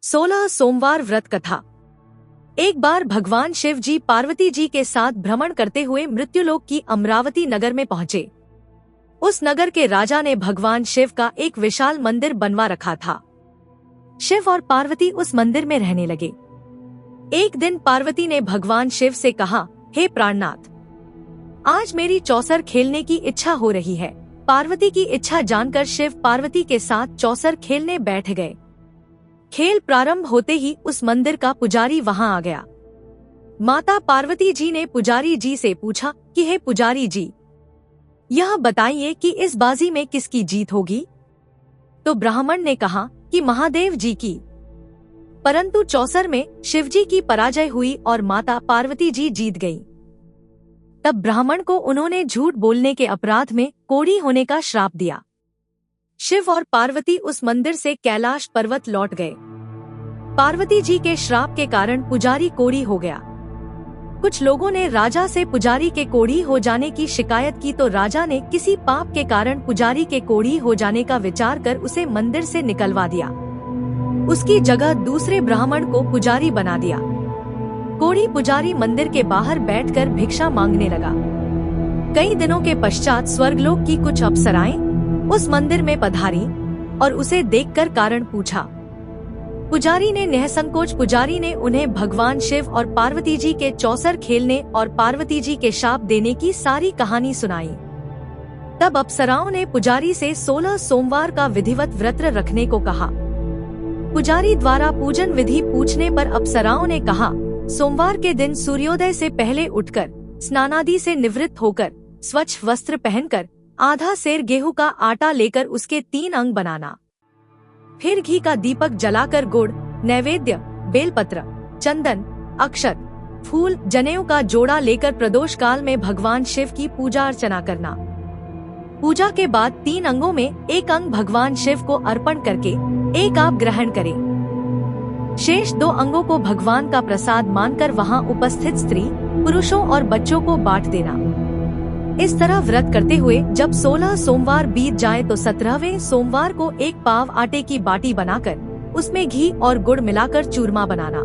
16 सोमवार व्रत कथा। एक बार भगवान शिव जी पार्वती जी के साथ भ्रमण करते हुए मृत्युलोक की अमरावती नगर में पहुंचे। उस नगर के राजा ने भगवान शिव का एक विशाल मंदिर बनवा रखा था। शिव और पार्वती उस मंदिर में रहने लगे। एक दिन पार्वती ने भगवान शिव से कहा, हे प्राणनाथ, आज मेरी चौसर खेलने की इच्छा हो रही है। पार्वती की इच्छा जानकर शिव पार्वती के साथ चौसर खेलने बैठ गए। खेल प्रारंभ होते ही उस मंदिर का पुजारी वहां आ गया। माता पार्वती जी ने पुजारी जी से पूछा कि हे पुजारी जी, यह बताइए कि इस बाजी में किसकी जीत होगी। तो ब्राह्मण ने कहा कि महादेव जी की। परंतु चौसर में शिवजी की पराजय हुई और माता पार्वती जी जीत गयी। तब ब्राह्मण को उन्होंने झूठ बोलने के अपराध में कोढ़ी होने का श्राप दिया। शिव और पार्वती उस मंदिर से कैलाश पर्वत लौट गए। पार्वती जी के श्राप के कारण पुजारी कोढ़ी हो गया। कुछ लोगों ने राजा से पुजारी के कोढ़ी हो जाने की शिकायत की तो राजा ने किसी पाप के कारण पुजारी के कोढ़ी हो जाने का विचार कर उसे मंदिर से निकलवा दिया। उसकी जगह दूसरे ब्राह्मण को पुजारी बना दिया। कोढ़ी पुजारी मंदिर के बाहर बैठकर भिक्षा मांगने लगा। कई दिनों के पश्चात स्वर्गलोक की कुछ अप्सराएं उस मंदिर में पधारी और उसे देखकर कारण पूछा। पुजारी ने निःसंकोच पुजारी ने उन्हें भगवान शिव और पार्वती जी के चौसर खेलने और पार्वती जी के शाप देने की सारी कहानी सुनाई। तब अप्सराओं ने पुजारी से 16 सोमवार का विधिवत व्रत रखने को कहा। पुजारी द्वारा पूजन विधि पूछने पर अप्सराओं ने कहा, सोमवार के दिन सूर्योदय से पहले उठकर स्नानादि से निवृत्त होकर स्वच्छ वस्त्र पहनकर आधा सेर गेहूं का आटा लेकर उसके 3 अंग बनाना। फिर घी का दीपक जलाकर गुड़, नैवेद्य, बेलपत्र, चंदन, अक्षत, फूल, जनेऊ का जोड़ा लेकर प्रदोष काल में भगवान शिव की पूजा अर्चना करना। पूजा के बाद 3 अंगों में एक अंग भगवान शिव को अर्पण करके एक आप ग्रहण करें। शेष 2 अंगों को भगवान का प्रसाद मानकर वहां उपस्थित स्त्री, पुरुषों और बच्चों को बांट देना। इस तरह व्रत करते हुए जब 16 सोमवार बीत जाए तो 17वें सोमवार को एक पाव आटे की बाटी बनाकर उसमें घी और गुड़ मिलाकर चूरमा बनाना।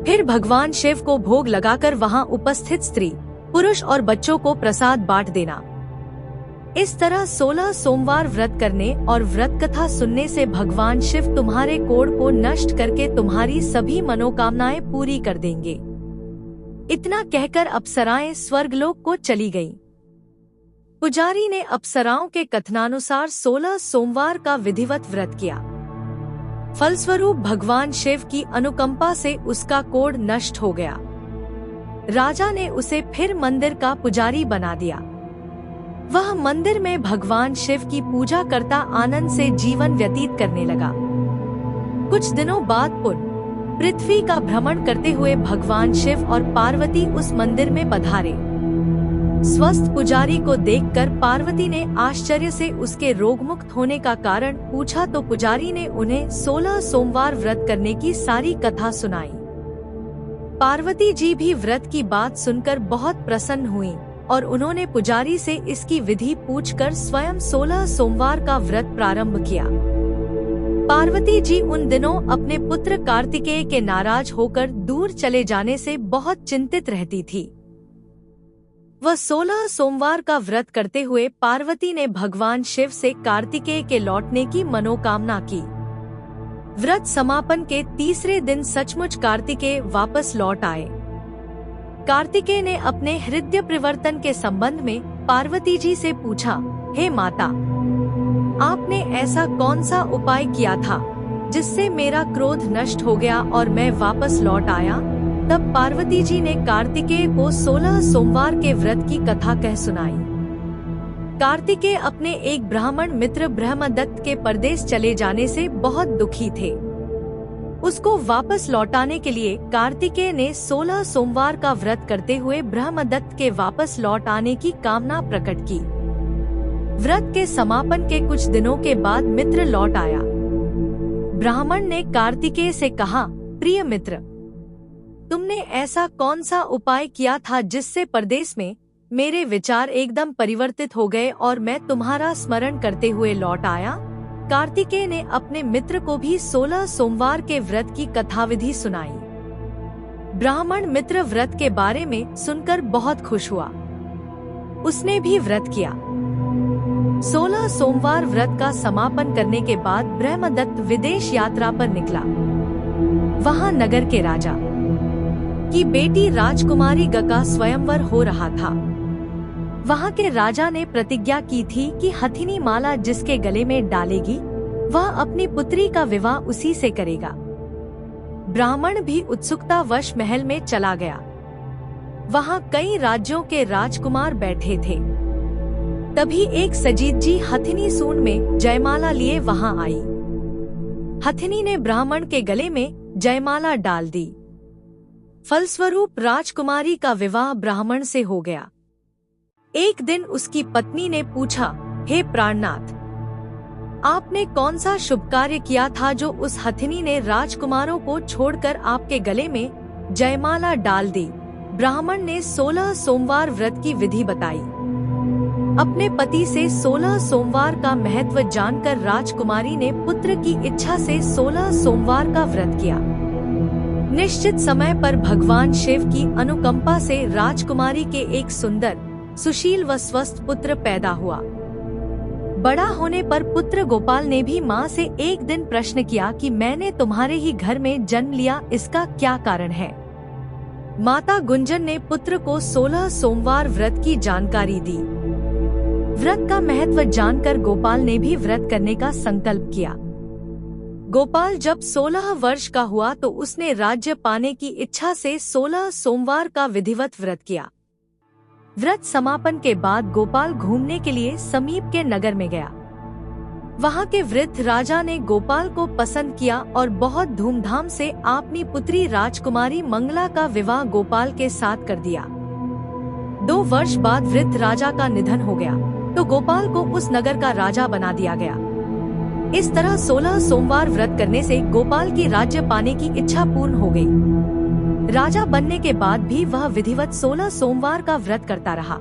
फिर भगवान शिव को भोग लगाकर वहां उपस्थित स्त्री, पुरुष और बच्चों को प्रसाद बांट देना। इस तरह 16 सोमवार व्रत करने और व्रत कथा सुनने से भगवान शिव तुम्हारे कोढ़ को नष्ट करके तुम्हारी सभी मनोकामनाएं पूरी कर देंगे। इतना कहकर अप्सराएं स्वर्गलोक को चली गईं। पुजारी ने अप्सराओं के कथनानुसार 16 सोमवार का विधिवत व्रत किया। फलस्वरूप भगवान शिव की अनुकंपा से उसका कोढ़ नष्ट हो गया। राजा ने उसे फिर मंदिर का पुजारी बना दिया। वह मंदिर में भगवान शिव की पूजा करता आनंद से जीवन व्यतीत करने लगा। कुछ दिनों बाद पृथ्वी का भ्रमण करते हुए भगवान शिव और पार्वती उस मंदिर में पधारे। स्वस्थ पुजारी को देखकर पार्वती ने आश्चर्य से उसके रोगमुक्त होने का कारण पूछा तो पुजारी ने उन्हें 16 सोमवार व्रत करने की सारी कथा सुनाई। पार्वती जी भी व्रत की बात सुनकर बहुत प्रसन्न हुई और उन्होंने पुजारी से इसकी विधि पूछकर स्वयं 16 सोमवार का व्रत प्रारंभ किया। पार्वती जी उन दिनों अपने पुत्र कार्तिकेय के नाराज होकर दूर चले जाने से बहुत चिंतित रहती थी। वह 16 सोमवार का व्रत करते हुए पार्वती ने भगवान शिव से कार्तिकेय के लौटने की मनोकामना की। व्रत समापन के तीसरे दिन सचमुच कार्तिकेय वापस लौट आए। कार्तिकेय ने अपने हृदय परिवर्तन के संबंध में पार्वती जी से पूछा, हे माता, आपने ऐसा कौन सा उपाय किया था जिससे मेरा क्रोध नष्ट हो गया और मैं वापस लौट आया। तब पार्वती जी ने कार्तिकेय को 16 सोमवार के व्रत की कथा कह सुनाई। कार्तिकेय अपने एक ब्राह्मण मित्र ब्रह्मदत्त के परदेश चले जाने से बहुत दुखी थे। उसको वापस लौटाने के लिए कार्तिकेय ने 16 सोमवार का व्रत करते हुए ब्रह्मदत्त के वापस लौट आने की कामना प्रकट की। व्रत के समापन के कुछ दिनों के बाद मित्र लौट आया। ब्राह्मण ने कार्तिकेय से कहा, प्रिय मित्र, तुमने ऐसा कौन सा उपाय किया था जिससे परदेश में मेरे विचार एकदम परिवर्तित हो गए और मैं तुम्हारा स्मरण करते हुए लौट आया। कार्तिकेय ने अपने मित्र को भी 16 सोमवार के व्रत की कथाविधि सुनाई। ब्राह्मण मित्र व्रत के बारे में सुनकर बहुत खुश हुआ। उसने भी व्रत किया। 16 सोमवार व्रत का समापन करने के बाद ब्रह्मदत्त विदेश यात्रा पर निकला। वहां नगर के राजा की बेटी राजकुमारी ग का स्वयंवर हो रहा था। वहां के राजा ने प्रतिज्ञा की थी कि हथिनी माला जिसके गले में डालेगी वह अपनी पुत्री का विवाह उसी से करेगा। ब्राह्मण भी उत्सुकता वश महल में चला गया। वहां कई राज्यों के राजकुमार बैठे थे। तभी एक सजीत जी हथिनी सूंड में जयमाला लिए वहां आई। हथिनी ने ब्राह्मण के गले में जयमाला डाल दी। फलस्वरूप राजकुमारी का विवाह ब्राह्मण से हो गया। एक दिन उसकी पत्नी ने पूछा, हे प्राणनाथ, आपने कौन सा शुभ कार्य किया था जो उस हथिनी ने राजकुमारों को छोड़कर आपके गले में जयमाला डाल दी? ब्राह्मण ने 16 सोमवार व्रत की विधि बताई। अपने पति से 16 सोमवार का महत्व जानकर राजकुमारी ने पुत्र की इच्छा से 16 सोमवार का व्रत किया। निश्चित समय पर भगवान शिव की अनुकंपा से राजकुमारी के एक सुंदर, सुशील व स्वस्थ पुत्र पैदा हुआ। बड़ा होने पर पुत्र गोपाल ने भी माँ से एक दिन प्रश्न किया कि मैंने तुम्हारे ही घर में जन्म लिया, इसका क्या कारण है? माता गुंजन ने पुत्र को 16 सोमवार व्रत की जानकारी दी। व्रत का महत्व जानकर गोपाल ने भी व्रत करने का संकल्प किया। गोपाल जब 16 वर्ष का हुआ तो उसने राज्य पाने की इच्छा से 16 सोमवार का विधिवत व्रत किया। व्रत समापन के बाद गोपाल घूमने के लिए समीप के नगर में गया। वहां के वृद्ध राजा ने गोपाल को पसंद किया और बहुत धूमधाम से अपनी पुत्री राजकुमारी मंगला का विवाह गोपाल के साथ कर दिया। 2 वर्ष बाद वृद्ध राजा का निधन हो गया तो गोपाल को उस नगर का राजा बना दिया गया। इस तरह 16 सोमवार व्रत करने से गोपाल की राज्य पाने की इच्छा पूर्ण हो गई। राजा बनने के बाद भी वह विधिवत 16 सोमवार का व्रत करता रहा।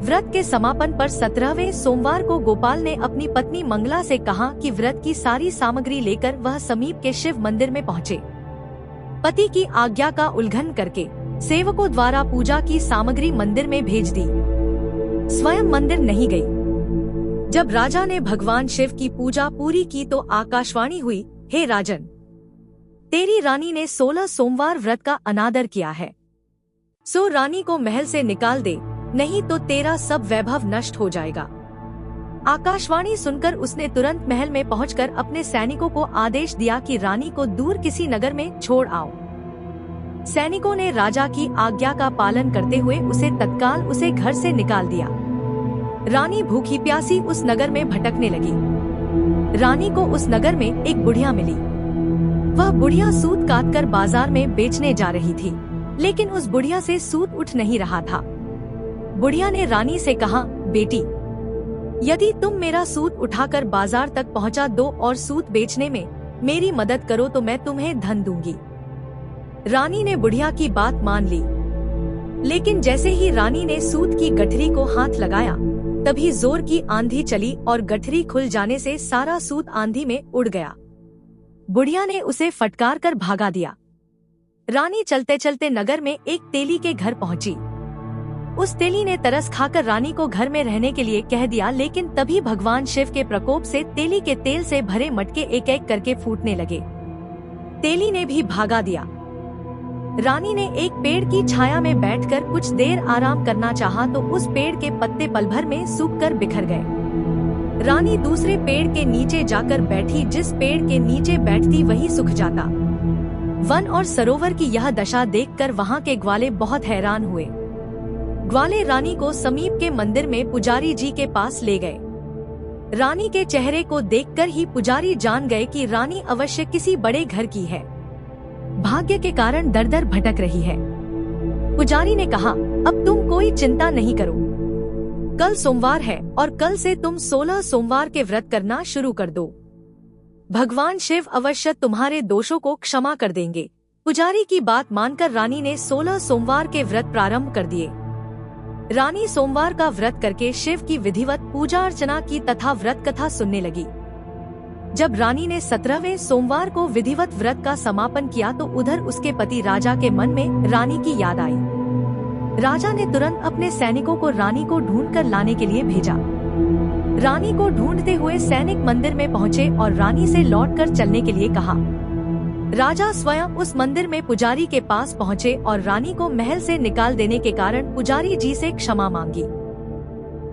व्रत के समापन पर 17वें सोमवार को गोपाल ने अपनी पत्नी मंगला से कहा कि व्रत की सारी सामग्री लेकर वह समीप के शिव मंदिर में पहुँचे। पति की आज्ञा का उल्लंघन करके सेवकों द्वारा पूजा की सामग्री मंदिर में भेज दी, स्वयं मंदिर नहीं गई। जब राजा ने भगवान शिव की पूजा पूरी की तो आकाशवाणी हुई, हे राजन, तेरी रानी ने 16 सोमवार व्रत का अनादर किया है, सो रानी को महल से निकाल दे, नहीं तो तेरा सब वैभव नष्ट हो जाएगा। आकाशवाणी सुनकर उसने तुरंत महल में पहुंचकर अपने सैनिकों को आदेश दिया कि रानी को दूर किसी नगर में छोड़ आओ। सैनिकों ने राजा की आज्ञा का पालन करते हुए उसे घर से निकाल दिया। रानी भूखी प्यासी उस नगर में भटकने लगी। रानी को उस नगर में एक बुढ़िया मिली। वह बुढ़िया सूत काटकर बाजार में बेचने जा रही थी, लेकिन उस बुढ़िया से सूत उठ नहीं रहा था। बुढ़िया ने रानी से कहा, बेटी, यदि तुम मेरा सूत उठाकर बाजार तक पहुंचा दो और सूत बेचने में मेरी मदद करो तो मैं तुम्हें धन दूंगी। रानी ने बुढ़िया की बात मान ली, लेकिन जैसे ही रानी ने सूत की गठरी को हाथ लगाया तभी जोर की आंधी चली और गठरी खुल जाने से सारा सूत आंधी में उड़ गया। बुढ़िया ने उसे फटकार कर भागा दिया। रानी चलते चलते नगर में एक तेली के घर पहुंची। उस तेली ने तरस खाकर रानी को घर में रहने के लिए कह दिया, लेकिन तभी भगवान शिव के प्रकोप से तेली के तेल से भरे मटके एक एक करके फूटने लगे। तेली ने भी भागा दिया। रानी ने एक पेड़ की छाया में बैठकर कुछ देर आराम करना चाहा तो उस पेड़ के पत्ते पल भर में सूखकर बिखर गए। रानी दूसरे पेड़ के नीचे जाकर बैठी, जिस पेड़ के नीचे बैठती वही सूख जाता। वन और सरोवर की यह दशा देखकर वहाँ के ग्वाले बहुत हैरान हुए। ग्वाले रानी को समीप के मंदिर में पुजारी जी के पास ले गए। रानी के चेहरे को देखकर ही पुजारी जान गए कि रानी अवश्य किसी बड़े घर की है, भाग्य के कारण दर दर भटक रही है। पुजारी ने कहा, अब तुम कोई चिंता नहीं करो, कल सोमवार है और कल से तुम 16 सोमवार के व्रत करना शुरू कर दो। भगवान शिव अवश्य तुम्हारे दोषों को क्षमा कर देंगे। पुजारी की बात मानकर रानी ने 16 सोमवार के व्रत प्रारंभ कर दिए। रानी सोमवार का व्रत करके शिव की विधिवत पूजा अर्चना की तथा व्रत कथा सुनने लगी। जब रानी ने 17वें सोमवार को विधिवत व्रत का समापन किया तो उधर उसके पति राजा के मन में रानी की याद आई। राजा ने तुरंत अपने सैनिकों को रानी को ढूंढकर लाने के लिए भेजा। रानी को ढूंढते हुए सैनिक मंदिर में पहुंचे और रानी से लौटकर चलने के लिए कहा। राजा स्वयं उस मंदिर में पुजारी के पास पहुंचे और रानी को महल से निकाल देने के कारण पुजारी जी से क्षमा मांगी।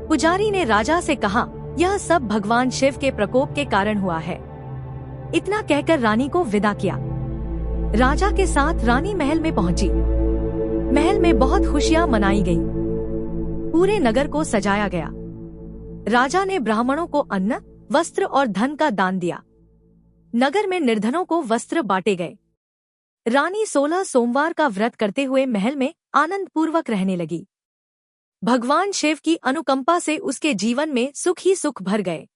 पुजारी ने राजा से कहा, यह सब भगवान शिव के प्रकोप के कारण हुआ है। इतना कहकर रानी को विदा किया। राजा के साथ रानी महल में पहुंची। महल में बहुत खुशियां मनाई गई। पूरे नगर को सजाया गया। राजा ने ब्राह्मणों को अन्न, वस्त्र और धन का दान दिया। नगर में निर्धनों को वस्त्र बांटे गए। रानी 16 सोमवार का व्रत करते हुए महल में आनंद पूर्वक रहने लगी। भगवान शिव की अनुकंपा से उसके जीवन में सुख ही सुख भर गए।